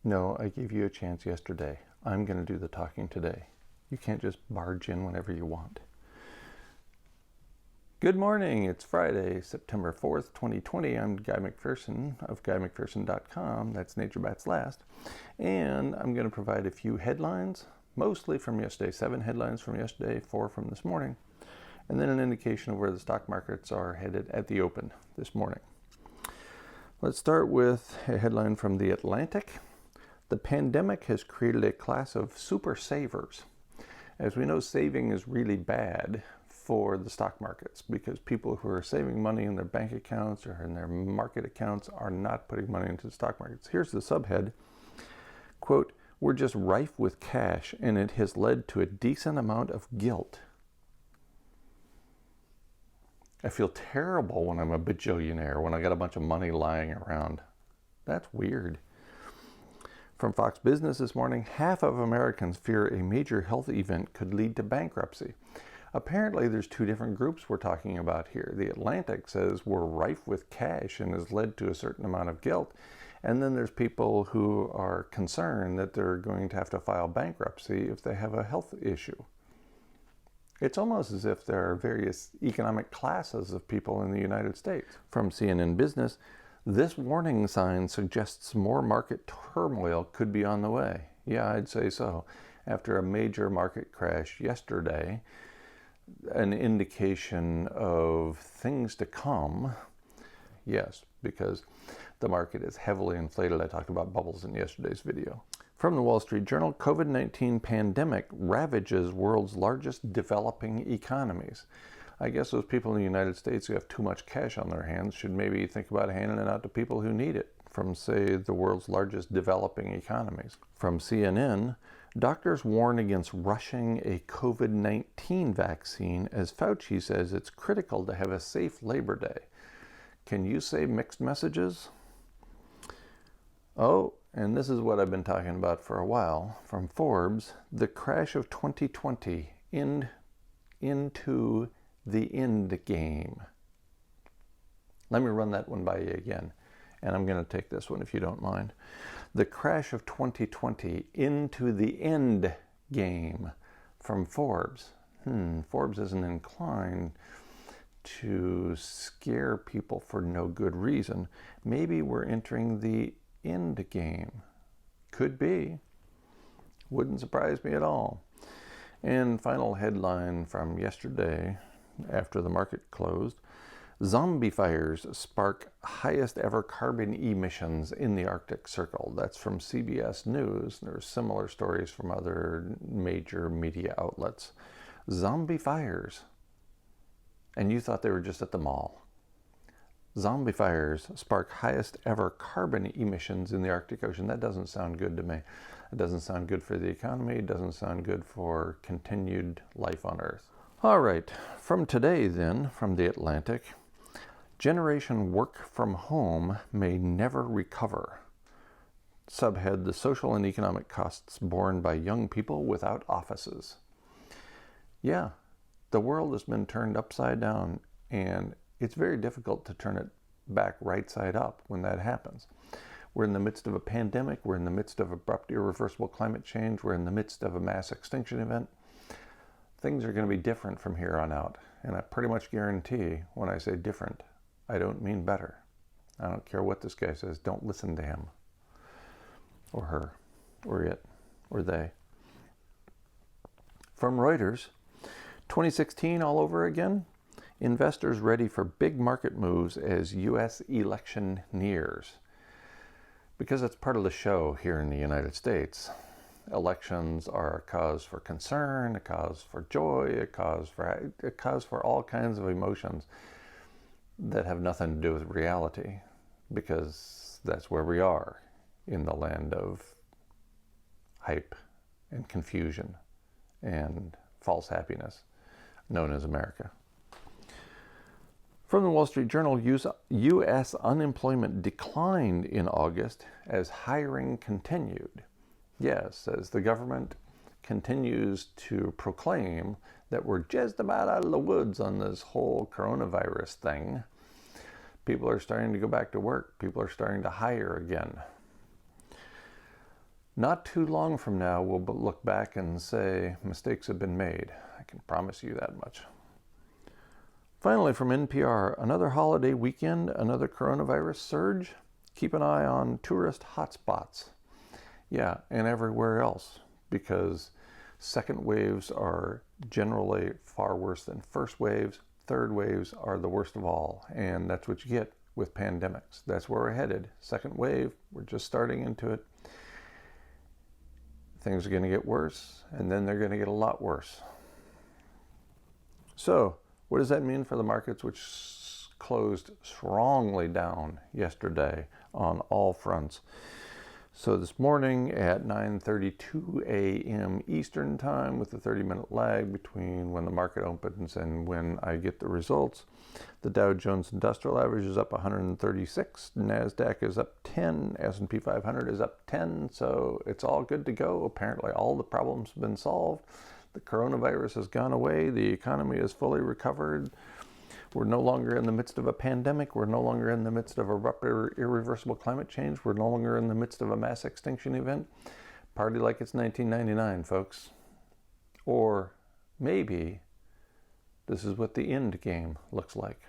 No, I gave you a chance yesterday. I'm going to do the talking today. You can't just barge in whenever you want. Good morning. It's Friday, September 4th, 2020. I'm Guy McPherson of GuyMcPherson.com. That's Nature Bats Last. And I'm going to provide a few headlines, mostly from yesterday. 7 headlines from yesterday, 4 from this morning. And then an indication of where the stock markets are headed at the open this morning. Let's start with a headline from The Atlantic. The pandemic has created a class of super savers. As we know, saving is really bad for the stock markets because people who are saving money in their bank accounts or in their market accounts are not putting money into the stock markets. Here's the subhead, quote, "We're just rife with cash and it has led to a decent amount of guilt." I feel terrible when I'm a bajillionaire, when I got a bunch of money lying around. That's weird. From Fox Business this morning, half of Americans fear a major health event could lead to bankruptcy. Apparently, there's 2 different groups we're talking about here. The Atlantic says we're rife with cash and has led to a certain amount of guilt. And then there's people who are concerned that they're going to have to file bankruptcy if they have a health issue. It's almost as if there are various economic classes of people in the United States. From CNN Business, this warning sign suggests more market turmoil could be on the way. Yeah, I'd say so. After a major market crash yesterday, an indication of things to come. Yes, because the market is heavily inflated. I talked about bubbles in yesterday's video. From the Wall Street Journal, COVID-19 pandemic ravages world's largest developing economies. I guess those people in the United States who have too much cash on their hands should maybe think about handing it out to people who need it from, say, the world's largest developing economies. From CNN, doctors warn against rushing a COVID-19 vaccine as Fauci says it's critical to have a safe Labor Day. Can you say mixed messages? Oh, and this is what I've been talking about for a while. From Forbes, the crash of 2020 into the end game. Let me run that one by you again. And I'm going to take this one if you don't mind. The crash of 2020 into the end game from Forbes. Forbes isn't inclined to scare people for no good reason. Maybe we're entering the end game. Could be. Wouldn't surprise me at all. And final headline from yesterday after the market closed. Zombie fires spark highest ever carbon emissions in the Arctic Circle. That's from CBS News. There's similar stories from other major media outlets. Zombie fires. And you thought they were just at the mall. Zombie fires spark highest ever carbon emissions in the Arctic Ocean. That doesn't sound good to me. It doesn't sound good for the economy. It doesn't sound good for continued life on Earth. All right, from today then, from The Atlantic, generation work from home may never recover. Subhead, the social and economic costs borne by young people without offices. Yeah, the world has been turned upside down, and it's very difficult to turn it back right side up when that happens. We're in the midst of a pandemic. We're in the midst of abrupt, irreversible climate change. We're in the midst of a mass extinction event. Things are going to be different from here on out. And I pretty much guarantee when I say different, I don't mean better. I don't care what this guy says. Don't listen to him or her or it or they. From Reuters, 2016 all over again. Investors ready for big market moves as U.S. election nears. Because it's part of the show here in the United States. Elections are a cause for concern, a cause for joy, a cause for all kinds of emotions that have nothing to do with reality, because that's where we are in the land of hype and confusion and false happiness known as America. From the Wall Street Journal, U.S. unemployment declined in August as hiring continued. Yes, as the government continues to proclaim that we're just about out of the woods on this whole coronavirus thing, people are starting to go back to work. People are starting to hire again. Not too long from now, we'll look back and say mistakes have been made. I can promise you that much. Finally, from NPR, another holiday weekend, another coronavirus surge. Keep an eye on tourist hotspots. Yeah, and everywhere else, because second waves are generally far worse than first waves. Third waves are the worst of all, and that's what you get with pandemics. That's where we're headed. Second wave, we're just starting into it. Things are going to get worse, and then they're going to get a lot worse. So, what does that mean for the markets, which closed strongly down yesterday on all fronts? So this morning at 9:32 a.m. Eastern Time, with a 30-minute lag between when the market opens and when I get the results, the Dow Jones Industrial Average is up 136, NASDAQ is up 10, S&P 500 is up 10, so it's all good to go. Apparently all the problems have been solved. The coronavirus has gone away. The economy is fully recovered. We're no longer in the midst of a pandemic. We're no longer in the midst of a irreversible climate change. We're no longer in the midst of a mass extinction event. Party like it's 1999, folks. Or maybe this is what the end game looks like.